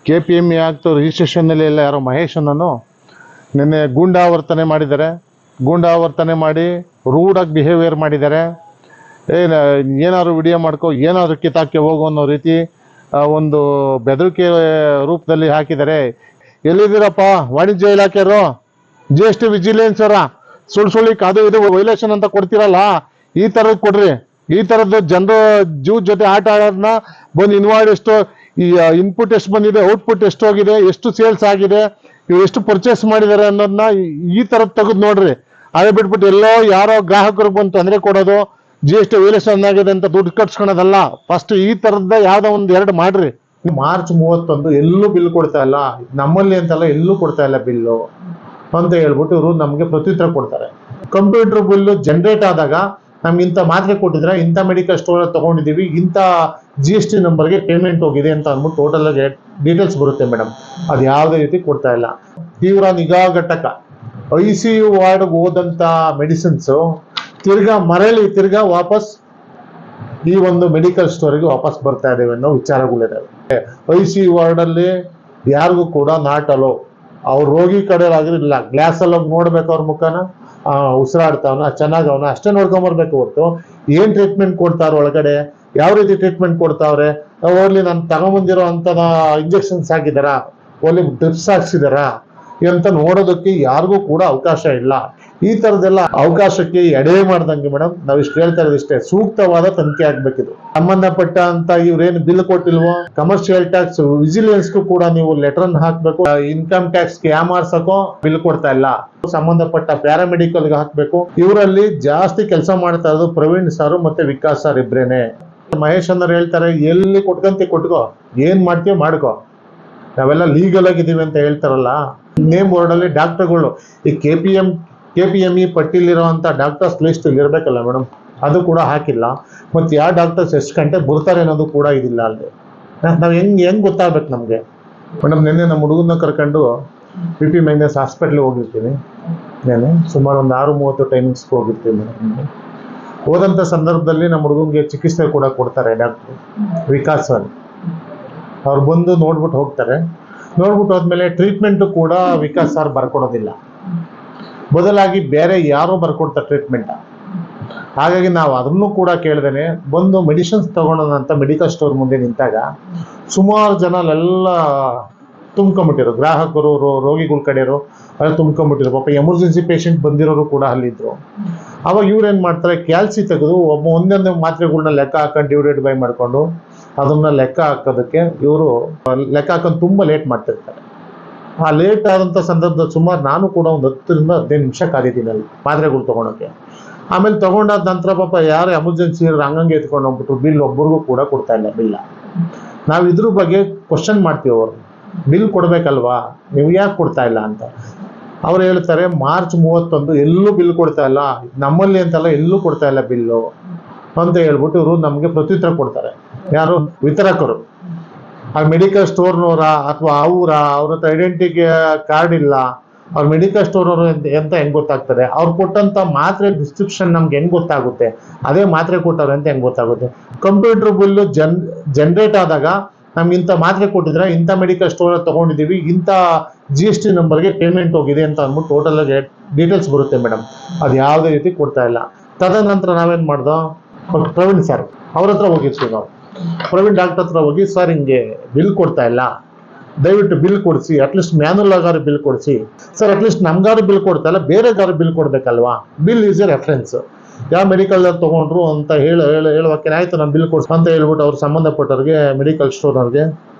KPME ಆಗ್ತು ರಿಜಿಸ್ಟ್ರೇಷನ್ನಲ್ಲಿ ಎಲ್ಲ ಯಾರೋ ಮಹೇಶ್ ಅನ್ನೋನು ನಿನ್ನೆ ಗೂಂಡಾವರ್ತನೆ ಮಾಡಿದ್ದಾರೆ. ಗೂಂಡಾವರ್ತನೆ ಮಾಡಿ ರೂಡಾಗಿ ಬಿಹೇವಿಯರ್ ಮಾಡಿದ್ದಾರೆ. ಏನಾದ್ರು ವಿಡಿಯೋ ಮಾಡ್ಕೊ, ಏನಾದ್ರು ಕಿತ್ತಾಕಿ ಹೋಗು ಅನ್ನೋ ರೀತಿ ಒಂದು ಬೆದರಿಕೆ ರೂಪದಲ್ಲಿ ಹಾಕಿದ್ದಾರೆ. ಎಲ್ಲಿದ್ದೀರಪ್ಪ ವಾಣಿಜ್ಯ ಇಲಾಖೆಯವರು, GST ವಿಜಿಲೆನ್ಸ್ ಅವರ? ಸುಳ್ಳಿಕ್ ಅದು ಇದು ವೈಲೇಷನ್ ಅಂತ ಕೊಡ್ತೀರಲ್ಲ, ಈ ಥರದ್ದು ಕೊಡ್ರಿ. ಈ ಥರದ್ದು ಜನರು ಜೀವ ಜೊತೆ ಆಟ ಆಡೋದನ್ನ ಬಂದು ಇನ್ವಾಯ್ಡ್ ಎಷ್ಟು, ಈ ಇನ್ಪುಟ್ ಎಷ್ಟು ಬಂದಿದೆ, ಔಟ್ಪುಟ್ ಎಷ್ಟು ಹೋಗಿದೆ, ಎಷ್ಟು ಸೇಲ್ಸ್ ಆಗಿದೆ, ಇವು ಎಷ್ಟು ಪರ್ಚೇಸ್ ಮಾಡಿದ್ದಾರೆ ಅನ್ನೋದನ್ನ ಈ ಥರದ್ದು ತೆಗೆದು ನೋಡ್ರಿ. ಅದೇ ಬಿಟ್ಬಿಟ್ಟು ಎಲ್ಲೋ ಯಾರೋ ಗ್ರಾಹಕರಿಗೆ ಬಂದು ತೊಂದರೆ ಕೊಡೋದು, GST ವೈಲೇಷನ್ ಆಗಿದೆ ಅಂತ ದುಡ್ಡು ಕಟ್ಸ್ಕೊಳೋದಲ್ಲ. ಫಸ್ಟ್ ಈ ಥರದ ಯಾವ್ದೋ ಒಂದು ಎರಡು ಮಾಡ್ರಿ. ಮಾರ್ಚ್ 31 ಎಲ್ಲೂ ಬಿಲ್ ಕೊಡ್ತಾ ಇಲ್ಲ, ನಮ್ಮಲ್ಲಿ ಅಂತಲ್ಲ ಎಲ್ಲೂ ಕೊಡ್ತಾ ಇಲ್ಲ ಬಿಲ್ಲು ಅಂತ ಹೇಳ್ಬಿಟ್ಟು ಇವರು ನಮಗೆ ಪ್ರತ್ಯುತ್ತರ ಕೊಡ್ತಾರೆ. ಕಂಪ್ಯೂಟರ್ ಬಿಲ್ಲು ಜನರೇಟ್ ಆದಾಗ ನಮ್ಗೆ ಇಂಥ ಮಾತ್ರೆ ಕೊಟ್ಟಿದ್ರೆ, ಇಂಥ ಮೆಡಿಕಲ್ ಸ್ಟೋರ್ ತಗೊಂಡಿದ್ದೀವಿ, ಇಂಥ GST ನಂಬರ್ಗೆ ಪೇಮೆಂಟ್ ಹೋಗಿದೆ ಅಂತ ಅಂದ್ಬಿಟ್ಟು ಟೋಟಲ್ ಆಗಿ ಡೀಟೇಲ್ಸ್ ಬರುತ್ತೆ ಮೇಡಮ್. ಅದು ಯಾವುದೇ ರೀತಿ ಕೊಡ್ತಾ ಇಲ್ಲ. ತೀವ್ರ ನಿಗಾ ಘಟಕ ICU ವಾರ್ಡ್ಗೆ ಹೋದಂಥ ಮೆಡಿಸಿನ್ಸು ತಿರ್ಗಾ ವಾಪಸ್ ಈ ಒಂದು ಮೆಡಿಕಲ್ ಸ್ಟೋರಿಗೆ ವಾಪಸ್ ಬರ್ತಾ ಇದ್ದೇವೆ ಅನ್ನೋ ವಿಚಾರಗಳಿದ್ದಾವೆ. ICU ವಾರ್ಡಲ್ಲಿ ಯಾರಿಗೂ ಕೂಡ ನಾಟ್ ಅಲೋ. ಅವ್ರ ರೋಗಿ ಕಡೆ ಆಗಿರಲಿಲ್ಲ, ಗ್ಲಾಸಲ್ಲಿ ಹೋಗಿ ನೋಡ್ಬೇಕು ಅವ್ರ ಮುಖನ, ಉಸಿರಾಡ್ತಾವನ, ಚೆನ್ನಾಗವನ, ಅಷ್ಟೇ ನೋಡ್ಕೊಂಬರ್ಬೇಕು ಹೊರತು ಏನು ಟ್ರೀಟ್ಮೆಂಟ್ ಕೊಡ್ತಾರ ಒಳಗಡೆ, ಯಾವ ರೀತಿ ಟ್ರೀಟ್ಮೆಂಟ್ ಕೊಡ್ತಾವ್ರೆ, ಓನ್ಲಿ ನಾನು ತಗೊಂಬಂದಿರೋ ಅಂತ ಇಂಜೆಕ್ಷನ್ಸ್ ಹಾಕಿದಾರ, ಓನ್ಲಿ ಡ್ರಿಪ್ಸ್ ಹಾಕ್ಸಿದಾರ ಅಂತ ನೋಡೋದಕ್ಕೆ ಯಾರಿಗೂ ಕೂಡ ಅವಕಾಶ ಇಲ್ಲ. ಈ ಥರದ್ದೆಲ್ಲ ಅವಕಾಶಕ್ಕೆ ಎಡೆ ಮಾಡ್ದಂಗೆ ಮೇಡಮ್ ನಾವು ಇಷ್ಟು ಹೇಳ್ತಾ ಇರೋದಿಷ್ಟೇ, ಸೂಕ್ತವಾದ ತನಿಖೆ ಆಗ್ಬೇಕಿದು. ಸಂಬಂಧಪಟ್ಟ ಅಂತ ಇವ್ರೇನು ಬಿಲ್ ಕೊಟ್ಟಿಲ್ವೋ, ಕಮರ್ಷಿಯಲ್ ಟ್ಯಾಕ್ಸ್ ವಿಜಿಲೆನ್ಸ್ಗೂ ಕೂಡ ನೀವು ಲೆಟರ್ ಹಾಕ್ಬೇಕು. ಇನ್ಕಮ್ ಟ್ಯಾಕ್ಸ್ಗೆ ಯಾಮಾರ್ಸಕೋ ಬಿಲ್ ಕೊಡ್ತಾ ಇಲ್ಲ, ಸಂಬಂಧಪಟ್ಟ ಪ್ಯಾರಾಮೆಡಿಕಲ್ಗೆ ಹಾಕ್ಬೇಕು. ಇವರಲ್ಲಿ ಜಾಸ್ತಿ ಕೆಲಸ ಮಾಡ್ತಾ ಇರೋದು ಪ್ರವೀಣ್ ಸಾರು ಮತ್ತೆ ವಿಕಾಸ್ ಸರ್ ಇಬ್ರೇನೆ. ಮಹೇಶ್ ಅನ್ನೋರು ಹೇಳ್ತಾರೆ, ಎಲ್ಲಿ ಕೊಟ್ಕೋ, ಏನ್ ಮಾಡ್ತೀವಿ ಮಾಡ್ಕೋ, ನಾವೆಲ್ಲ ಲೀಗಲ್ ಆಗಿದ್ದೀವಿ ಅಂತ ಹೇಳ್ತಾರಲ್ಲ. ನೇಮ್ ಬೋರ್ಡಲ್ಲಿ ಡಾಕ್ಟರ್ಗಳು ಈ KPME ಪಟ್ಟಿಲಿರುವಂಥ ಡಾಕ್ಟರ್ಸ್ ಲಿಸ್ಟ್ ಇರಬೇಕಲ್ಲ ಮೇಡಮ್, ಅದು ಕೂಡ ಹಾಕಿಲ್ಲ. ಮತ್ತು ಯಾವ ಡಾಕ್ಟರ್ಸ್ ಎಷ್ಟು ಗಂಟೆ ಬರ್ತಾರೆ ಅನ್ನೋದು ಕೂಡ ಇದಿಲ್ಲ ಅಲ್ಲಿ. ನಾವು ಹೆಂಗೆ ಗೊತ್ತಾಗ್ಬೇಕು ನಮಗೆ ಮೇಡಮ್? ನಿನ್ನೆ ನಮ್ಮ ಹುಡುಗನ ಕರ್ಕೊಂಡು BP ಮೈನಸ್ ಹಾಸ್ಪಿಟ್ಲಿಗೆ ಹೋಗಿರ್ತೀನಿ. ನಾನು ಸುಮಾರು ಒಂದು 6:30 ಟೈಮಿಂಗ್ಸ್ಗೆ ಹೋಗಿರ್ತೀನಿ ಮೇಡಮ್. ಹೋದಂಥ ಸಂದರ್ಭದಲ್ಲಿ ನಮ್ಮ ಹುಡುಗನಿಗೆ ಚಿಕಿತ್ಸೆ ಕೂಡ ಕೊಡ್ತಾರೆ ಡಾಕ್ಟ್ರು ವಿಕಾಸ್ ಸರ್. ಅವ್ರು ಬಂದು ನೋಡ್ಬಿಟ್ಟು ಹೋಗ್ತಾರೆ. ನೋಡ್ಬಿಟ್ಟು ಹೋದ್ಮೇಲೆ ಟ್ರೀಟ್ಮೆಂಟು ಕೂಡ ವಿಕಾಸ್ ಸರ್ ಬರ್ಕೊಡೋದಿಲ್ಲ, ಬದಲಾಗಿ ಬೇರೆ ಯಾರೋ ಬರ್ಕೊಡ್ತಾರೆ ಟ್ರೀಟ್ಮೆಂಟ್. ಹಾಗಾಗಿ ನಾವು ಅದನ್ನು ಕೂಡ ಕೇಳ್ದೇನೆ ಬಂದು ಮೆಡಿಸಿನ್ಸ್ ತಗೊಳ್ಳೋಣ ಅಂತ ಮೆಡಿಕಲ್ ಸ್ಟೋರ್ ಮುಂದೆ ನಿಂತಾಗ ಸುಮಾರು ಜನ ಅಲ್ಲೆಲ್ಲ ತುಂಬ್ಕೊಂಬಿಟ್ಟಿರು, ಗ್ರಾಹಕರು, ರೋಗಿಗಳ ಕಡೆಯವರು ಅಲ್ಲಿ ತುಂಬ್ಕೊಂಬಿಟ್ಟಿರು. ಪಾಪ ಎಮರ್ಜೆನ್ಸಿ ಪೇಷಂಟ್ ಬಂದಿರೋರು ಕೂಡ ಅಲ್ಲಿದ್ರು. ಅವಾಗ ಇವ್ರೇನು ಮಾಡ್ತಾರೆ, ಕ್ಯಾಲ್ಸಿ ತೆಗೆದು ಒಂದೊಂದು ಮಾತ್ರೆಗಳನ್ನ ಲೆಕ್ಕ ಹಾಕೊಂಡು ಡಿವೈಡೆಡ್ ಬೈ ಮಾಡಿಕೊಂಡು ಅದನ್ನ ಲೆಕ್ಕ ಹಾಕೋದಕ್ಕೆ ಇವರು ಲೆಕ್ಕ ಹಾಕೊಂಡು ತುಂಬ ಲೇಟ್ ಮಾಡ್ತಿರ್ತಾರೆ. ಆ ಲೇಟ್ ಆದಂಥ ಸಂದರ್ಭದಲ್ಲಿ ಸುಮಾರು ನಾನು ಕೂಡ ಒಂದು 10ರಿಂದ 15 ನಿಮಿಷ ಕಾದಿದ್ದೀನಿ ಅಲ್ಲಿ ಮಾತ್ರೆಗಳು ತೊಗೊಳಕ್ಕೆ. ಆಮೇಲೆ ತೊಗೊಂಡಾದ ನಂತರ ಪಾಪ ಯಾರು ಎಮರ್ಜೆನ್ಸಿ ಇರೋರು ಹಂಗಂಗೆ ಎತ್ಕೊಂಡು ಹೋಗ್ಬಿಟ್ರು. ಬಿಲ್ ಒಬ್ಬರಿಗೂ ಕೂಡ ಕೊಡ್ತಾ ಇಲ್ಲ ಬಿಲ್ಲ. ನಾವು ಇದ್ರ ಬಗ್ಗೆ ಕ್ವಶನ್ ಮಾಡ್ತೀವಿ, ಅವರು ಬಿಲ್ ಕೊಡಬೇಕಲ್ವಾ, ನೀವು ಯಾಕೆ ಕೊಡ್ತಾ ಇಲ್ಲ ಅಂತ. ಅವ್ರು ಹೇಳ್ತಾರೆ, ಮಾರ್ಚ್ 31 ಎಲ್ಲೂ ಬಿಲ್ ಕೊಡ್ತಾ ಇಲ್ಲ, ನಮ್ಮಲ್ಲಿ ಅಂತಲ್ಲ ಎಲ್ಲೂ ಕೊಡ್ತಾ ಇಲ್ಲ ಬಿಲ್ಲು ಅಂತ ಹೇಳ್ಬಿಟ್ಟು ಇವರು ನಮಗೆ ಪ್ರತ್ಯುತ್ತರ ಕೊಡ್ತಾರೆ. ಯಾರು ವಿತರಕರು, ಆ ಮೆಡಿಕಲ್ ಸ್ಟೋರ್ನವರ ಅಥವಾ ಅವ್ರ ಹತ್ರ ಐಡೆಂಟಿಟಿ ಕಾರ್ಡ್ ಇಲ್ಲ, ಅವ್ರ ಮೆಡಿಕಲ್ ಸ್ಟೋರ್ನವರು ಅಂತ ಹೆಂಗೆ ಗೊತ್ತಾಗ್ತದೆ? ಅವ್ರು ಕೊಟ್ಟಂಥ ಮಾತ್ರೆ ಡಿಸ್ಕ್ರಿಪ್ಷನ್ ನಮ್ಗೆ ಹೆಂಗೆ ಗೊತ್ತಾಗುತ್ತೆ? ಅದೇ ಮಾತ್ರೆ ಕೊಟ್ಟವ್ರೆ ಅಂತ ಹೆಂಗೆ ಗೊತ್ತಾಗುತ್ತೆ? ಕಂಪ್ಯೂಟರ್ ಬಿಲ್ಲು ಜನರೇಟ್ ಆದಾಗ ನಮ್ಗೆ ಇಂಥ ಮಾತ್ರೆ ಕೊಟ್ಟಿದ್ರೆ, ಇಂಥ ಮೆಡಿಕಲ್ ಸ್ಟೋರ್ ತೊಗೊಂಡಿದ್ದೀವಿ, ಇಂಥ GST ನಂಬರ್ಗೆ ಪೇಮೆಂಟ್ ಹೋಗಿದೆ ಅಂತ ಅಂದ್ಬಿಟ್ಟು ಟೋಟಲ್ ಆಗಿ ಡೀಟೇಲ್ಸ್ ಬರುತ್ತೆ ಮೇಡಮ್. ಅದು ಯಾವುದೇ ರೀತಿ ಕೊಡ್ತಾ ಇಲ್ಲ. ತದನಂತರ ನಾವೇನು ಮಾಡ್ದೋ, ಪ್ರವೀಣ್ ಸರ್ ಅವ್ರ ಹತ್ರ ಹೋಗಿರ್ತೀವಿ ನಾವು. ಪ್ರವೀಣ್ ಡಾಕ್ಟರ್ ಹತ್ರ ಹೋಗಿ, ಸರ್ ಹಿಂಗೆ ಬಿಲ್ ಕೊಡ್ತಾ ಇಲ್ಲ, ದಯವಿಟ್ಟು ಬಿಲ್ ಕೊಡಿಸಿ, ಅಟ್ಲೀಸ್ಟ್ ಮ್ಯಾನುವಲ್ ಆಗಾರು ಬಿಲ್ ಕೊಡಿಸಿ. ಸರ್ ಅಟ್ಲೀಸ್ಟ್ ನಮ್ಗಾರು ಬಿಲ್ ಕೊಡ್ತಾ ಇಲ್ಲ, ಬೇರೆಗಾರು ಬಿಲ್ ಕೊಡ್ಬೇಕಲ್ವಾ? Bill is a reference. ಯಾವ ಮೆಡಿಕಲ್ದಲ್ಲಿ ತೊಗೊಂಡ್ರು ಅಂತ ಹೇಳುವಕ್ಕೆ ಆಯ್ತು ನಾನು ಬಿಲ್ ಕೊಡ್ಸಿ ಅಂತ ಹೇಳ್ಬಿಟ್ಟು ಅವ್ರು ಸಂಬಂಧಪಟ್ಟವ್ರಿಗೆ ಮೆಡಿಕಲ್ ಸ್ಟೋರ್ನವ್ರಿಗೆ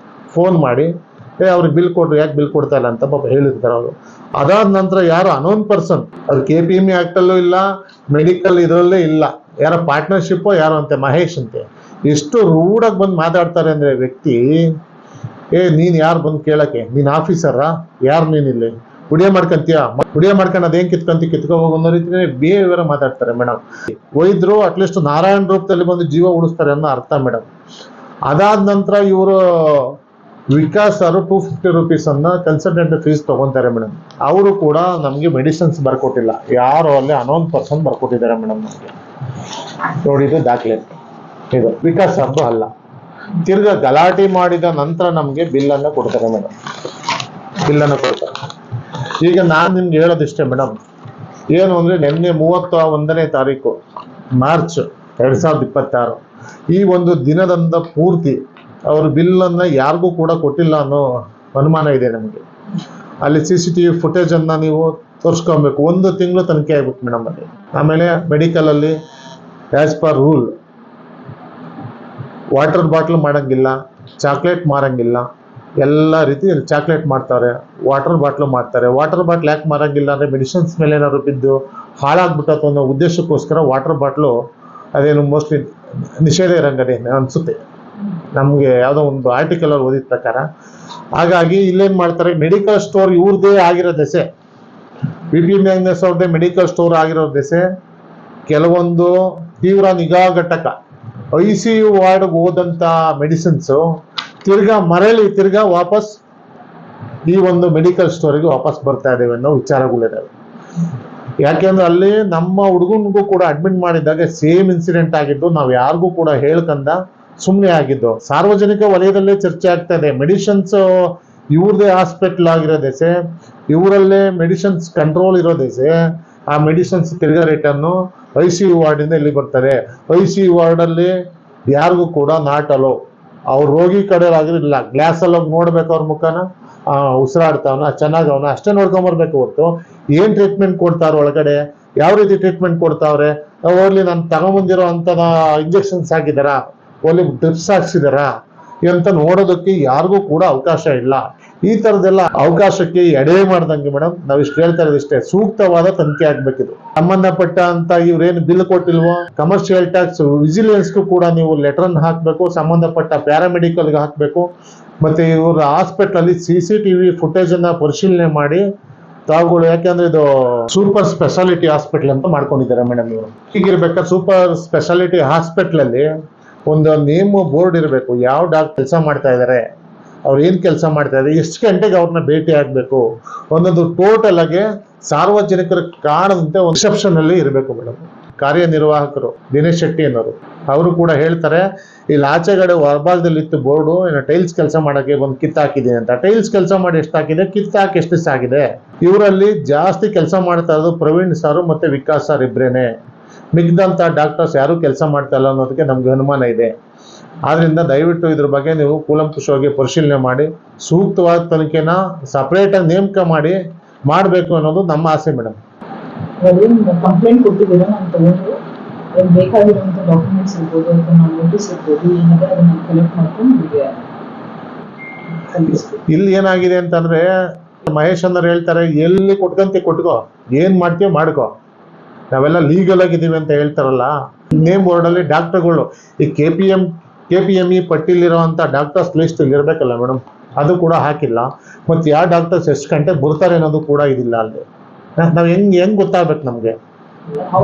ಫೋನ್ ಮಾಡಿ ಅವ್ರಿಗೆ ಬಿಲ್ ಕೊಡ್ರಿ, ಯಾಕೆ ಬಿಲ್ ಕೊಡ್ತಾ ಇಲ್ಲ ಅಂತ ಪಾಪ ಹೇಳಿರ್ತಾರೆ ಅವರು. ಅದಾದ ನಂತರ ಯಾರು ಅನೋನ್ ಪರ್ಸನ್, ಅದು KPME ಆ್ಯಕ್ಟಲ್ಲೂ ಇಲ್ಲ, ಮೆಡಿಕಲ್ ಇದರಲ್ಲೇ ಇಲ್ಲ, ಯಾರೋ ಪಾರ್ಟ್ನರ್ಶಿಪ್ಪೋ ಯಾರೋ ಅಂತೆ ಮಹೇಶ್ ಅಂತೆ. ಎಷ್ಟು ರೂಢಾಗಿ ಬಂದು ಮಾತಾಡ್ತಾರೆ ಅಂದರೆ ವ್ಯಕ್ತಿ, ನೀನು ಯಾರು ಬಂದು ಕೇಳಕ್ಕೆ? ನೀನು ಆಫೀಸರಾ? ಯಾರು ನೀನಿಲ್ಲಿ ಹುಡಿಯ ಮಾಡ್ಕೊಂತೀಯ? ಹುಡಿಯ ಮಾಡ್ಕೊಂಡು ಅದೇನು ಕಿತ್ಕೊ ಹೋಗೋ ಅನ್ನೋ ರೀತಿಯೇ ಬಿಹೇವಿಯರ್ ಮಾತಾಡ್ತಾರೆ ಮೇಡಮ್. ವೈದ್ಯರು ಅಟ್ಲೀಸ್ಟ್ ನಾರಾಯಣ ರೂಪದಲ್ಲಿ ಬಂದು ಜೀವ ಉಳಿಸ್ತಾರೆ ಅನ್ನೋ ಅರ್ಥ ಮೇಡಮ್. ಅದಾದ ನಂತರ ಇವರು ವಿಕಾಸ್ ಅವರು 250 ರೂಪೀಸನ್ನು ಕನ್ಸಲ್ಟೆಂಟ್ ಫೀಸ್ ತೊಗೊತಾರೆ ಮೇಡಮ್. ಅವರು ಕೂಡ ನಮಗೆ ಮೆಡಿಸಿನ್ಸ್ ಬರ್ಕೊಟ್ಟಿಲ್ಲ, ಯಾರೋ ಅಲ್ಲಿ ಅನೋನ್ ಪರ್ಸನ್ ಬರ್ಕೊಟ್ಟಿದ್ದಾರೆ ಮೇಡಮ್ ನಮಗೆ. ನೋಡಿ, ಇದು ದಾಖಲೆ, ಇದು ವಿಕಾಸ್ ಅವ್ರದ್ದು ಅಲ್ಲ. ತಿರ್ಗಾ ಗಲಾಟೆ ಮಾಡಿದ ನಂತರ ನಮಗೆ ಬಿಲ್ಲನ್ನು ಕೊಡ್ತಾರೆ ಮೇಡಮ್, ಬಿಲ್ಲನ್ನು ಕೊಡ್ತಾರೆ. ಈಗ ನಾನು ನಿಮ್ಗೆ ಹೇಳೋದಿಷ್ಟೇ ಮೇಡಮ್, ಏನು ಅಂದರೆ ನಿನ್ನೆ 31ನೇ ತಾರೀಕು ಮಾರ್ಚ್ 2026 ಈ ಒಂದು ದಿನದಂದ ಪೂರ್ತಿ ಅವರು ಬಿಲ್ಲನ್ನು ಯಾರಿಗೂ ಕೂಡ ಕೊಟ್ಟಿಲ್ಲ ಅನ್ನೋ ಅನುಮಾನ ಇದೆ ನಮಗೆ. ಅಲ್ಲಿ CCTV ಫುಟೇಜನ್ನು ನೀವು ತೋರಿಸ್ಕೊಬೇಕು. 1 ತಿಂಗಳು ತನಿಖೆ ಆಗ್ಬೇಕು ಮೇಡಮ್ ಅಲ್ಲಿ. ಆಮೇಲೆ ಮೆಡಿಕಲಲ್ಲಿ as per rule water bottle ಮಾಡೋಂಗಿಲ್ಲ, ಚಾಕ್ಲೇಟ್ ಮಾರಂಗಿಲ್ಲ, ಎಲ್ಲ ರೀತಿಯಲ್ಲಿ ಚಾಕ್ಲೇಟ್ ಮಾಡ್ತಾರೆ, ವಾಟರ್ ಬಾಟ್ಲು ಮಾಡ್ತಾರೆ. ವಾಟರ್ ಬಾಟ್ಲ್ ಯಾಕೆ ಮಾರಂಗಿಲ್ಲ ಅಂದರೆ ಮೆಡಿಸಿನ್ಸ್ ಮೇಲೆ ಏನಾದ್ರು ಬಿದ್ದು ಹಾಳಾಗ್ಬಿಟ್ಟತ್ತು ಅನ್ನೋ ಉದ್ದೇಶಕ್ಕೋಸ್ಕರ ವಾಟರ್ ಬಾಟ್ಲು ಅದೇನು ಮೋಸ್ಟ್ಲಿ ನಿಷೇಧ ಇರಂಗದೆ ಅನಿಸುತ್ತೆ ನಮಗೆ, ಯಾವುದೋ ಒಂದು ಆರ್ಟಿಕಲಲ್ಲಿ ಓದಿದ ಪ್ರಕಾರ. ಹಾಗಾಗಿ ಇಲ್ಲೇನು ಮಾಡ್ತಾರೆ, ಮೆಡಿಕಲ್ ಸ್ಟೋರ್ ಇವ್ರದ್ದೇ ಆಗಿರೋ ದೆಸೆ, BP ಮ್ಯಾಗ್ನಸ್ ಅವ್ರದ್ದೇ ಮೆಡಿಕಲ್ ಸ್ಟೋರ್ ಆಗಿರೋ ದೆಸೆ. ಕೆಲವೊಂದು ತೀವ್ರ ನಿಗಾ ಘಟಕ ICU ವಾರ್ಡ್ಗೆ ಹೋದಂಥ ಮೆಡಿಸಿನ್ಸು ತಿರ್ಗಾ ವಾಪಸ್ ಈ ಒಂದು ಮೆಡಿಕಲ್ ಸ್ಟೋರಿಗೆ ವಾಪಸ್ ಬರ್ತಾ ಇದ್ದೇವೆ ಅನ್ನೋ ವಿಚಾರಗಳಿದ್ದಾವೆ. ಯಾಕೆಂದ್ರೆ ಅಲ್ಲಿ ನಮ್ಮ ಹುಡುಗನಿಗೂ ಕೂಡ ಅಡ್ಮಿಟ್ ಮಾಡಿದಾಗ ಸೇಮ್ ಇನ್ಸಿಡೆಂಟ್ ಆಗಿದ್ದು, ನಾವು ಯಾರಿಗೂ ಕೂಡ ಹೇಳ್ಕಂದ ಸುಮ್ಮನೆ ಆಗಿದ್ದು. ಸಾರ್ವಜನಿಕ ವಲಯದಲ್ಲೇ ಚರ್ಚೆ ಆಗ್ತಾ ಇದೆ. ಮೆಡಿಸಿನ್ಸ್ ಇವ್ರದೇ ಹಾಸ್ಪಿಟ್ಲ್ ಆಗಿರೋ ದೆಸೆ, ಇವರಲ್ಲೇ ಮೆಡಿಸಿನ್ಸ್ ಕಂಟ್ರೋಲ್ ಇರೋ ದೆಸೆ, ಆ ಮೆಡಿಸಿನ್ಸ್ ತಿರ್ಗಾ ರಿಟರ್ನು ICU ವಾರ್ಡಿಂದ ಇಲ್ಲಿ ಬರ್ತಾರೆ. ICU ವಾರ್ಡಲ್ಲಿ ಯಾರಿಗೂ ಕೂಡ ನಾಟ್ ಅಲೋ. ಅವ್ರ ರೋಗಿ ಕಡೆ ಆಗಿರಲಿಲ್ಲ, ಗ್ಲಾಸಲ್ಲಿ ಹೋಗಿ ನೋಡ್ಬೇಕು ಅವ್ರ ಮುಖನ, ಉಸಿರಾಡ್ತಾವನ, ಚೆನ್ನಾಗಿ ಅವನ ಅಷ್ಟೇ ನೋಡ್ಕೊಂಬರ್ಬೇಕು ಹೊರತು ಏನು ಟ್ರೀಟ್ಮೆಂಟ್ ಕೊಡ್ತಾರ ಒಳಗಡೆ, ಯಾವ ರೀತಿ ಟ್ರೀಟ್ಮೆಂಟ್ ಕೊಡ್ತಾವ್ರೆ, ಹೋಗ್ಲಿ ನಾನು ತಗೊಂಬಂದಿರೋ ಅಂಥದ ಇಂಜೆಕ್ಷನ್ಸ್ ಹಾಕಿದಾರಾ, ಒಳ್ಳೆ ಡ್ರಿಪ್ಸ್ ಹಾಕ್ಸಿದಾರಾ ಅಂತ ನೋಡೋದಕ್ಕೆ ಯಾರಿಗೂ ಕೂಡ ಅವಕಾಶ ಇಲ್ಲ. ಈ ಥರದ್ದೆಲ್ಲ ಅವಕಾಶಕ್ಕೆ ಎಡೆ ಮಾಡ್ದಂಗೆ ಮೇಡಮ್ ನಾವು ಇಷ್ಟು ಹೇಳ್ತಾ ಇರೋದಿಷ್ಟೇ, ಸೂಕ್ತವಾದ ತನಿಖೆ ಆಗ್ಬೇಕಿದು. ಸಂಬಂಧಪಟ್ಟ ಅಂತ ಇವ್ರೇನು ಬಿಲ್ ಕೊಟ್ಟಿಲ್ವೋ, ಕಮರ್ಷಿಯಲ್ ಟ್ಯಾಕ್ಸ್ ವಿಜಿಲೆನ್ಸ್ಗೂ ಕೂಡ ನೀವು ಲೆಟರ್ನ ಹಾಕಬೇಕು, ಸಂಬಂಧಪಟ್ಟ ಪ್ಯಾರಾಮೆಡಿಕಲ್ಗೆ ಹಾಕಬೇಕು. ಮತ್ತೆ ಇವ್ರ ಹಾಸ್ಪಿಟ್ಲಲ್ಲಿ CCTV ಫುಟೇಜನ್ನು ಪರಿಶೀಲನೆ ಮಾಡಿ ತಾವುಗಳು, ಯಾಕೆಂದ್ರೆ ಇದು ಸೂಪರ್ ಸ್ಪೆಷಾಲಿಟಿ ಹಾಸ್ಪಿಟಲ್ ಅಂತ ಮಾಡ್ಕೊಂಡಿದ್ದಾರೆ ಮೇಡಮ್ ಇವರು. ಹೀಗಿರ್ಬೇಕಾದ್ರೆ ಸೂಪರ್ ಸ್ಪೆಷಾಲಿಟಿ ಹಾಸ್ಪಿಟ್ಲಲ್ಲಿ ಒಂದು ನೇಮ್ ಬೋರ್ಡ್ ಇರಬೇಕು, ಯಾವ ಡಾಕ್ಟರ್ ಕೆಲಸ ಮಾಡ್ತಾ ಇದ್ದಾರೆ, ಅವ್ರು ಏನು ಕೆಲಸ ಮಾಡ್ತಾ ಇದ್ದಾರೆ, ಎಷ್ಟು ಗಂಟೆಗೆ ಅವ್ರನ್ನ ಭೇಟಿ ಆಗಬೇಕು, ಒಂದೊಂದು ಟೋಟಲ್ ಆಗಿ ಸಾರ್ವಜನಿಕರ ಕಾಣದಂತೆ ಒಂದು ರಿಸೆಪ್ಷನ್ ಅಲ್ಲಿ ಇರಬೇಕು ಮೇಡಮ್. ಕಾರ್ಯನಿರ್ವಾಹಕರು ದಿನೇಶ್ ಶೆಟ್ಟಿ ಅನ್ನೋರು ಅವರು ಕೂಡ ಹೇಳ್ತಾರೆ, ಇಲ್ಲಿ ಆಚೆಗಡೆ ಹೊರಭಾಗದಲ್ಲಿ ಇತ್ತು ಬೋರ್ಡು, ಏನೋ ಟೈಲ್ಸ್ ಕೆಲಸ ಮಾಡೋಕ್ಕೆ ಒಂದು ಕಿತ್ತಾಕಿದ್ದೀನಿ ಅಂತ. ಟೈಲ್ಸ್ ಕೆಲಸ ಮಾಡಿ ಎಷ್ಟಾಗಿದೆ, ಕಿತ್ತಾಕಿ ಎಷ್ಟು ದಿವಸ ಆಗಿದೆ. ಇವರಲ್ಲಿ ಜಾಸ್ತಿ ಕೆಲಸ ಮಾಡ್ತಾ ಇರೋದು ಪ್ರವೀಣ್ ಸಾರು ಮತ್ತೆ ವಿಕಾಸ್ ಸರ್ ಇಬ್ರೇನೆ. ಮಿಗ್ದಂಥ ಡಾಕ್ಟರ್ಸ್ ಯಾರು ಕೆಲಸ ಮಾಡ್ತಾ ಇಲ್ಲ ಅನ್ನೋದಕ್ಕೆ ನಮ್ಗೆ ಅನುಮಾನ ಇದೆ. ಆದ್ರಿಂದ ದಯವಿಟ್ಟು ಇದ್ರ ಬಗ್ಗೆ ನೀವು ಕೂಲಂಕುಷವಾಗಿ ಪರಿಶೀಲನೆ ಮಾಡಿ ಸೂಕ್ತವಾದ ತನಿಖೆನ ಸಪರೇಟಾಗಿ ನೇಮಕ ಮಾಡಬೇಕು ಅನ್ನೋದು ನಮ್ಮ ಆಸೆ ಮೇಡಮ್. ಕಂಪ್ಲೇಂಟ್ ಕೊಟ್ಟಿದ್ದೀರಾ, ನಾನು ತಗೊಂಡು ಬೇಕಾಗಿರುವಂಥ ಡಾಕ್ಯುಮೆಂಟ್ಸ್ ಇರ್ಬೋದು ಅಥವಾ ನಾನು ನೋಟಿಸ್ ಇರ್ಬೋದು ಏನಾದ್ರೆ ಅದನ್ನ ಕಲೆಕ್ಟ್ ಮಾಡ್ಕೊಂಡು ಇಲ್ಲಿ ಏನಾಗಿದೆ ಅಂತಂದ್ರೆ, ಮಹೇಶ್ ಅನ್ನೋರು ಹೇಳ್ತಾರೆ, ಎಲ್ಲಿ ಕೊಟ್ಕೋ, ಏನ್ ಮಾಡ್ತೀವಿ ಮಾಡ್ಕೋ, ನಾವೆಲ್ಲ ಲೀಗಲ್ ಆಗಿದ್ದೀವಿ ಅಂತ ಹೇಳ್ತಾರಲ್ಲ. ನೇಮ್ ಬೋರ್ಡಲ್ಲಿ ಡಾಕ್ಟರ್ಗಳು ಈ KPME ಪಟ್ಟಿಲಿರುವಂಥ ಡಾಕ್ಟರ್ಸ್ ಲಿಸ್ಟ್ ಇರಬೇಕಲ್ಲ ಮೇಡಮ್, ಅದು ಕೂಡ ಹಾಕಿಲ್ಲ. ಮತ್ತು ಯಾವ ಡಾಕ್ಟರ್ಸ್ ಎಷ್ಟು ಗಂಟೆ ಬರ್ತಾರೆ ಅನ್ನೋದು ಕೂಡ ಇದಿಲ್ಲ ಅಲ್ಲಿ. ನಾವು ಹೆಂಗ್ ಗೊತ್ತಾಗ್ಬೇಕು ನಮಗೆ?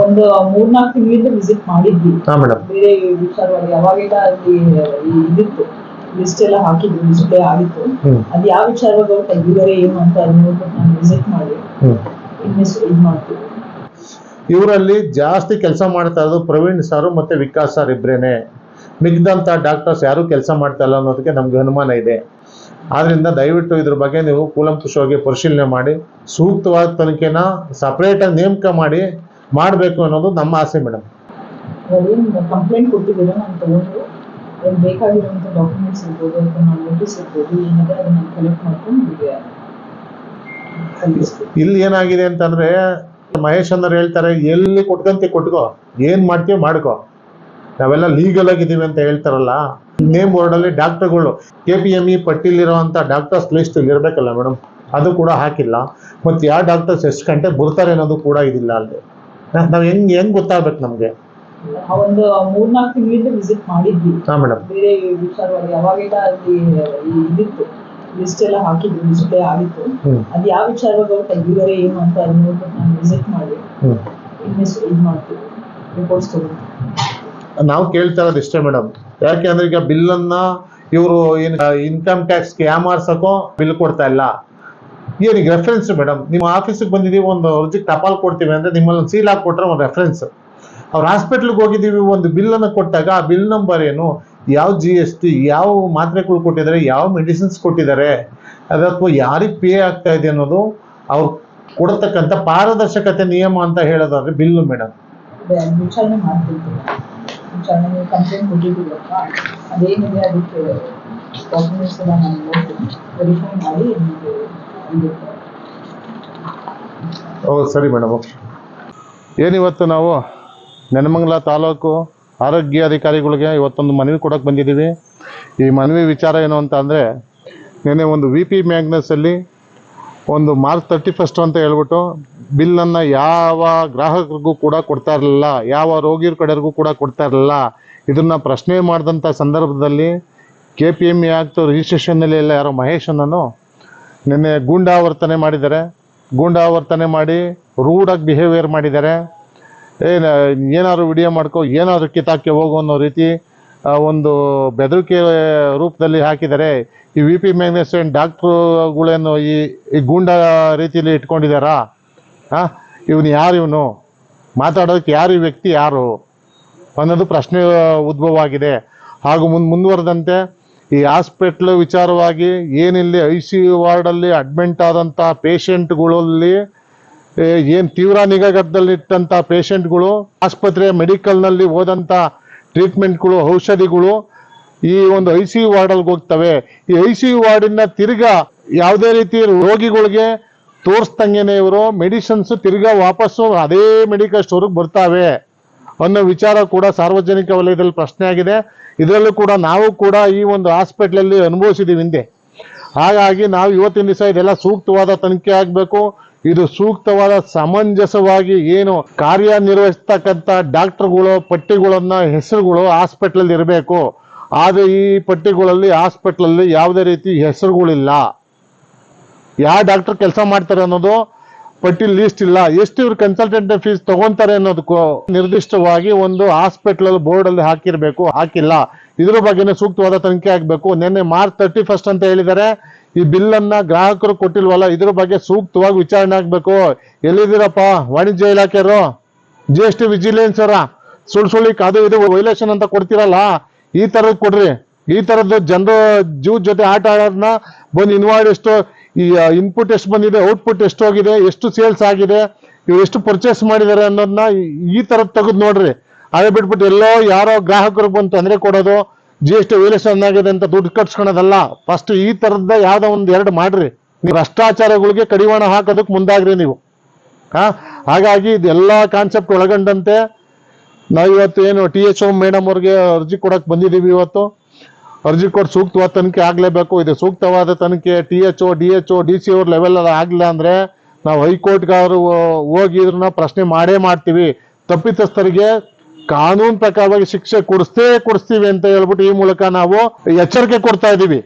ಒಂದು 3-4 ತಿಂಗಳಿಂದ ವಿಸಿಟ್ ಮಾಡಿದ್ವಿ. ಹಾ ಮೇಡಮ್. ಬೇರೆ ವಿಚಾರವಾಗಿ ಯಾವಾಗೆಲ್ಲ ಅಲ್ಲಿ ಇದಿತ್ತು ಲಿಸ್ಟ್ ಎಲ್ಲ ಹಾಕಿದ್ವಿ, ಡಿಸ್ಪ್ಲೇ ಆಗಿತ್ತು. ಅದು ಯಾವ ವಿಚಾರವಾಗಿ ಅವ್ರು ತೆಗೆದಿದ್ದಾರೆ ಏನು ಅಂತ ನೋಡ್ಬಿಟ್ಟು ನಾನು ವಿಸಿಟ್ ಮಾಡಿ ಇದು ಮಾಡ್ತೀವಿ. ಇವರಲ್ಲಿ ಜಾಸ್ತಿ ಕೆಲಸ ಮಾಡ್ತಾ ಇರೋದು ಪ್ರವೀಣ್ ಸಾರು ಮತ್ತೆ ವಿಕಾಸ್ ಸರ್ ಇಬ್ರೇನೆ. ಮಿಗ್ದಂಥ ಡಾಕ್ಟರ್ಸ್ ಯಾರು ಕೆಲಸ ಮಾಡ್ತಾ ಇಲ್ಲ ಅನ್ನೋದಕ್ಕೆ ನಮ್ಗೆ ಅನುಮಾನ ಇದೆ. ಆದ್ರಿಂದ ದಯವಿಟ್ಟು ಇದ್ರ ಬಗ್ಗೆ ನೀವು ಕೂಲಂಕುಷವಾಗಿ ಪರಿಶೀಲನೆ ಮಾಡಿ ಸೂಕ್ತವಾದ ತನಿಖೆನ ಸಪರೇಟಾಗಿ ನೇಮಕ ಮಾಡಬೇಕು ಅನ್ನೋದು ನಮ್ಮ ಆಸೆ ಮೇಡಮ್. ಕಂಪ್ಲೇಂಟ್ ಕೊಟ್ಟಿದ್ದೀರಾ, ನಾನು ತಗೊಂಡು ಬೇಕಾಗಿರುವಂಥ ಡಾಕ್ಯುಮೆಂಟ್ಸ್ ಇರ್ಬೋದು ಅಥವಾ ನಾನು ನೋಟಿಸ್ ಇರ್ಬೋದು ಏನಾದ್ರೆ ಅದನ್ನ ಕಲೆಕ್ಟ್ ಮಾಡ್ಕೊಂಡು ಇಲ್ಲಿ ಏನಾಗಿದೆ ಅಂತಂದ್ರೆ, ಮಹೇಶ್ ಅನ್ನೋರು ಹೇಳ್ತಾರೆ, ಎಲ್ಲಿ ಕೊಟ್ಕೋ, ಏನ್ ಮಾಡ್ತೀವಿ ಮಾಡ್ಕೋ, ನಾವೆಲ್ಲ ಲೀಗಲ್ ಆಗಿದ್ದೀವಿ ಅಂತ ಹೇಳ್ತಾರಲ್ಲ. ನೇಮ್ ಬೋರ್ಡಲ್ಲಿ ಡಾಕ್ಟರ್ಗಳು KPME ಪಟ್ಟಿಲಿರುವಂಥ ಡಾಕ್ಟರ್ಸ್ ಲಿಸ್ಟ್ ಇರಬೇಕಲ್ಲ ಮೇಡಮ್, ಅದು ಕೂಡ ಹಾಕಿಲ್ಲ. ಮತ್ತು ಯಾವ ಡಾಕ್ಟರ್ಸ್ ಎಷ್ಟು ಗಂಟೆ ಬರ್ತಾರೆ ಅನ್ನೋದು ಕೂಡ ಇದಿಲ್ಲ ಅಲ್ಲಿ. ನಾವು ಹೆಂಗ್ ಗೊತ್ತಾಗ್ಬೇಕು ನಮಗೆ? ಒಂದು 3-4 ತಿಂಗಳಿಂದ ವಿಸಿಟ್ ಮಾಡಿದ್ವಿ. ಹಾ ಮೇಡಮ್. ಬೇರೆ ವಿಚಾರವಾಗಿ ಯಾವಾಗೆಲ್ಲ ಅಲ್ಲಿ ಇದಿತ್ತು ಲಿಸ್ಟ್ ಎಲ್ಲ ಹಾಕಿದ್ವಿ, ಡಿಸ್ಪ್ಲೇ ಆಗಿತ್ತು. ಅದು ಯಾವ ವಿಚಾರವಾಗಿ ಅವ್ರು ತೆಗೆದಿದ್ದಾರೆ ಏನು ಅಂತ ನೋಡ್ಬಿಟ್ಟು ನಾನು ವಿಸಿಟ್ ಮಾಡಿ ಇದು ಮಾಡ್ತೀವಿ, ರಿಪೋರ್ಟ್ಸ್ ತಗೊಂಡು. ನಾವು ಕೇಳ್ತಾ ಇರೋದು ಇಷ್ಟೇ ಮೇಡಮ್. ಯಾಕೆ ಅಂದ್ರೆ ಈಗ ಬಿಲ್ಲನ್ನ ಇವರು ಇನ್ಕಮ್ ಟ್ಯಾಕ್ಸ್ಗೆ ಯಾಮಾರ್ಸಕ್ಕೋ ಬಿಲ್ ಕೊಡ್ತಾ ಇಲ್ಲ. ಏನೀಗ ರೆಫರೆನ್ಸ್ ಮೇಡಮ್, ನಿಮ್ಮ ಆಫೀಸಿಗೆ ಬಂದಿದ್ದೀವಿ, ಒಂದು ಅರ್ಜಿಗೆ ಟಪಾಲ್ ಕೊಡ್ತೀವಿ ಅಂದ್ರೆ ನಿಮ್ಮಲ್ಲಿ ಒಂದು ಸೀಲ್ ಹಾಕಿ ಕೊಟ್ರೆ ಒಂದು ರೆಫರೆನ್ಸ್. ಅವ್ರ ಹಾಸ್ಪಿಟ್ಲಿಗೆ ಹೋಗಿದ್ದೀವಿ, ಒಂದು ಬಿಲ್ಲನ್ನು ಕೊಟ್ಟಾಗ ಆ ಬಿಲ್ ನಂಬರ್ ಏನು, ಯಾವ GST, ಯಾವ ಮಾತ್ರೆಗಳು ಕೊಟ್ಟಿದ್ದಾರೆ, ಯಾವ ಮೆಡಿಸಿನ್ಸ್ ಕೊಟ್ಟಿದ್ದಾರೆ, ಅಥವಾ ಯಾರಿಗೆ ಪೇ ಆಗ್ತಾ ಇದೆ ಅನ್ನೋದು ಅವ್ರು ಕೊಡತಕ್ಕಂಥ ಪಾರದರ್ಶಕತೆ ನಿಯಮ ಅಂತ ಹೇಳೋದಾದ್ರೆ ಬಿಲ್ಲು ಮೇಡಮ್. ವಿಚಾರಣೆ ಮಾಡ್ತಿರ್ತೀವಿ, ವಿಚಾರಣೆ ಕಂಪ್ಲೇಂಟ್ ಕೊಟ್ಟಿದ್ದೀವಲ್ವಾ, ಅದೇನಿದೆ ಅದಕ್ಕೆ ಡಾಕ್ಯುಮೆಂಟ್ಸ್ ಎಲ್ಲ ನಾನು ನೋಡ್ತೀನಿ, ವೆರಿಫೈ ಮಾಡಿ ನಿಮಗೆ ಇದಕ್ಕೆ. ಸರಿ ಮೇಡಮ್, ಓಕೆ. ಏನಿವತ್ತು ನಾವು ನೆಲಮಂಗಲ ತಾಲೂಕು ಆರೋಗ್ಯ ಅಧಿಕಾರಿಗಳಿಗೆ ಇವತ್ತೊಂದು ಮನವಿ ಕೊಡೋಕೆ ಬಂದಿದ್ದೀವಿ. ಈ ಮನವಿ ವಿಚಾರ ಏನು ಅಂತ ಅಂದರೆ, ನಿನ್ನೆ ಒಂದು VP ಮ್ಯಾಗ್ನಸಲ್ಲಿ ಒಂದು ಮಾರ್ಚ್ 31 ಅಂತ ಹೇಳ್ಬಿಟ್ಟು ಬಿಲ್ಲನ್ನು ಯಾವ ಗ್ರಾಹಕರಿಗೂ ಕೂಡ ಕೊಡ್ತಾ ಇರಲಿಲ್ಲ, ಯಾವ ರೋಗಿಯ ಕಡೆಗೂ ಕೂಡ ಕೊಡ್ತಾ ಇರಲಿಲ್ಲ. ಇದನ್ನು ಪ್ರಶ್ನೆ ಮಾಡಿದಂಥ ಸಂದರ್ಭದಲ್ಲಿ KPME ಆ್ಯಕ್ಟ್ ರಿಜಿಸ್ಟ್ರೇಷನ್ನಲ್ಲಿ ಎಲ್ಲ ಯಾರೋ ಮಹೇಶ್ ಅನ್ನೋನು ನಿನ್ನೆ ಗೂಂಡಾವರ್ತನೆ ಮಾಡಿದ್ದಾರೆ. ಗೂಂಡಾವರ್ತನೆ ಮಾಡಿ ರೂಡಾಗಿ ಬಿಹೇವಿಯರ್ ಮಾಡಿದ್ದಾರೆ. ಏನಾದ್ರು ವಿಡಿಯೋ ಮಾಡ್ಕೊ, ಏನಾದ್ರು ಕಿತ್ತಾಕಿ ಹೋಗೋ ಅನ್ನೋ ರೀತಿ ಒಂದು ಬೆದರಿಕೆ ರೂಪದಲ್ಲಿ ಹಾಕಿದ್ದಾರೆ. ಈ VP ಮ್ಯಾಗ್ನಸ್ ಏನು ಡಾಕ್ಟ್ರುಗಳೇನು ಈ ಗೂಂಡಾ ರೀತಿಯಲ್ಲಿ ಇಟ್ಕೊಂಡಿದ್ದಾರಾ? ಇವನು ಯಾರು, ಇವನು ಮಾತಾಡೋದಕ್ಕೆ ಯಾರು, ಈ ವ್ಯಕ್ತಿ ಯಾರು ಅನ್ನೋದು ಪ್ರಶ್ನೆ ಉದ್ಭವ ಆಗಿದೆ. ಹಾಗೂ ಮುಂದುವರೆದಂತೆ ಈ ಹಾಸ್ಪಿಟ್ಲ್ ವಿಚಾರವಾಗಿ ಏನಿಲ್ಲಿ ICU ವಾರ್ಡಲ್ಲಿ ಅಡ್ಮಿಂಟ್ ಆದಂಥ ಪೇಷಂಟ್ಗಳಲ್ಲಿ ಏನು ತೀವ್ರ ನಿಗಾಘಟ್ಟದಲ್ಲಿಟ್ಟಂಥ ಪೇಷಂಟ್ಗಳು, ಆಸ್ಪತ್ರೆ ಮೆಡಿಕಲ್ನಲ್ಲಿ ಹೋದಂಥ ಟ್ರೀಟ್ಮೆಂಟ್ಗಳು, ಔಷಧಿಗಳು ಈ ಒಂದು ICU ವಾರ್ಡಲ್ಗೆ ಹೋಗ್ತವೆ. ಈ ICU ವಾರ್ಡಿನ ತಿರ್ಗಾ ಯಾವುದೇ ರೀತಿ ರೋಗಿಗಳಿಗೆ ತೋರಿಸ್ದಂಗೆನೆ ಇವರು ಮೆಡಿಸಿನ್ಸ್ ತಿರ್ಗಾ ವಾಪಸ್ಸು ಅದೇ ಮೆಡಿಕಲ್ ಸ್ಟೋರಿಗೆ ಬರ್ತಾವೆ ಅನ್ನೋ ವಿಚಾರ ಕೂಡ ಸಾರ್ವಜನಿಕ ವಲಯದಲ್ಲಿ ಪ್ರಶ್ನೆ ಆಗಿದೆ. ಇದರಲ್ಲೂ ಕೂಡ ನಾವು ಕೂಡ ಈ ಒಂದು ಹಾಸ್ಪಿಟ್ಲಲ್ಲಿ ಅನುಭವಿಸಿದ್ದೀವಿ ಹಿಂದೆ. ಹಾಗಾಗಿ ನಾವು ಇವತ್ತಿನ ದಿವಸ ಇದೆಲ್ಲ ಸೂಕ್ತವಾದ ತನಿಖೆ ಆಗಬೇಕು. ಇದು ಸೂಕ್ತವಾದ ಸಮಂಜಸವಾಗಿ ಏನು ಕಾರ್ಯನಿರ್ವಹಿಸ್ತಕ್ಕಂಥ ಡಾಕ್ಟರ್ಗಳು ಪಟ್ಟಿಗಳನ್ನ ಹೆಸರುಗಳು ಹಾಸ್ಪಿಟ್ಲಲ್ಲಿ ಇರಬೇಕು. ಆದರೆ ಈ ಪಟ್ಟಿಗಳಲ್ಲಿ ಹಾಸ್ಪಿಟ್ಲಲ್ಲಿ ಯಾವುದೇ ರೀತಿ ಹೆಸರುಗಳಿಲ್ಲ. ಯಾವ ಡಾಕ್ಟರ್ ಕೆಲಸ ಮಾಡ್ತಾರೆ ಅನ್ನೋದು ಪಟ್ಟಿ ಲೀಸ್ಟ್ ಇಲ್ಲ. ಎಷ್ಟು ಇವ್ರು ಕನ್ಸಲ್ಟೆಂಟ್ ಫೀಸ್ ತಗೊಂತಾರೆ ಅನ್ನೋದಕ್ಕೂ ನಿರ್ದಿಷ್ಟವಾಗಿ ಒಂದು ಹಾಸ್ಪಿಟಲ್ ಬೋರ್ಡಲ್ಲಿ ಹಾಕಿರಬೇಕು, ಹಾಕಿಲ್ಲ. ಇದ್ರ ಬಗ್ಗೆನೇ ಸೂಕ್ತವಾದ ತನಿಖೆ ಆಗಬೇಕು. ನಿನ್ನೆ ಮಾರ್ಚ್ 31 ಅಂತ ಹೇಳಿದ್ದಾರೆ. ಈ ಬಿಲ್ಲನ್ನು ಗ್ರಾಹಕರು ಕೊಟ್ಟಿಲ್ವಲ್ಲ, ಇದ್ರ ಬಗ್ಗೆ ಸೂಕ್ತವಾಗಿ ವಿಚಾರಣೆ ಆಗಬೇಕು. ಎಲ್ಲಿದ್ದೀರಪ್ಪ ವಾಣಿಜ್ಯ ಇಲಾಖೆಯವರು, GST ವಿಜಿಲೆನ್ಸ್ ಅವರ? ಸುಳ್ಳಿ ಅದು ಇದು ವೈಲೇಷನ್ ಅಂತ ಕೊಡ್ತಿರಲ್ಲ, ಈ ಥರದ್ದು ಕೊಡ್ರಿ. ಈ ಥರದ್ದು ಜನರು ಜೀವ ಜೊತೆ ಆಟ ಆಡೋದನ್ನ ಬಂದು ಇನ್ವಾಯ್ಡ್ ಎಷ್ಟು, ಈ ಇನ್ಪುಟ್ ಎಷ್ಟು ಬಂದಿದೆ, ಔಟ್ಪುಟ್ ಎಷ್ಟು ಹೋಗಿದೆ, ಎಷ್ಟು ಸೇಲ್ಸ್ ಆಗಿದೆ, ಇವ್ರು ಎಷ್ಟು ಪರ್ಚೇಸ್ ಮಾಡಿದ್ದಾರೆ ಅನ್ನೋದನ್ನ ಈ ಥರದ್ದು ತೆಗೆದು ನೋಡ್ರಿ. ಅದೇ ಬಿಟ್ಬಿಟ್ಟು ಎಲ್ಲೋ ಯಾರೋ ಗ್ರಾಹಕರಿಗೆ ಬಂದು ತೊಂದರೆ ಕೊಡೋದು, GST ವೈಲೇಷನ್ ಆಗಿದೆ ಅಂತ ದುಡ್ಡು ಕಟ್ಸ್ಕೊಳೋದಲ್ಲ. ಫಸ್ಟ್ ಈ ಥರದ ಯಾವುದೋ ಒಂದು ಎರಡು ಮಾಡ್ರಿ. ನೀವು ಭ್ರಷ್ಟಾಚಾರಗಳಿಗೆ ಕಡಿವಾಣ ಹಾಕೋದಕ್ಕೆ ಮುಂದಾಗ್ರಿ ನೀವು. ಹಾಗಾಗಿ ಇದೆಲ್ಲ ಕಾನ್ಸೆಪ್ಟ್ ಒಳಗೊಂಡಂತೆ ನಾವಿವತ್ತು ಏನು THO ಮೇಡಮ್ ಅವ್ರಿಗೆ ಅರ್ಜಿ ಕೊಡಕ್ಕೆ ಬಂದಿದ್ದೀವಿ. ಇವತ್ತು ಅರ್ಜಿ ಕೊಟ್ಟು ಸೂಕ್ತವಾದ ತನಿಖೆ ಆಗಲೇಬೇಕು. ಇದು ಸೂಕ್ತವಾದ ತನಿಖೆ THO, DHO, DC ಅವ್ರ ಲೆವೆಲ್ ಆಗಲಿಲ್ಲ ಅಂದರೆ ನಾವು ಹೈಕೋರ್ಟ್ಗಾದ್ರು ಹೋಗಿ ಇದನ್ನ ಪ್ರಶ್ನೆ ಮಾಡೇ ಮಾಡ್ತೀವಿ. ತಪ್ಪಿತಸ್ಥರಿಗೆ ಕಾನೂನು ಪ್ರಕಾರವಾಗಿ ಶಿಕ್ಷೆ ಕೊಡಿಸ್ತೀವಿ ಅಂತ ಹೇಳ್ಬಿಟ್ಟು ಈ ಮೂಲಕ ನಾವು ಎಚ್ಚರಿಕೆ ಕೊಡ್ತಾ ಇದ್ದೀವಿ.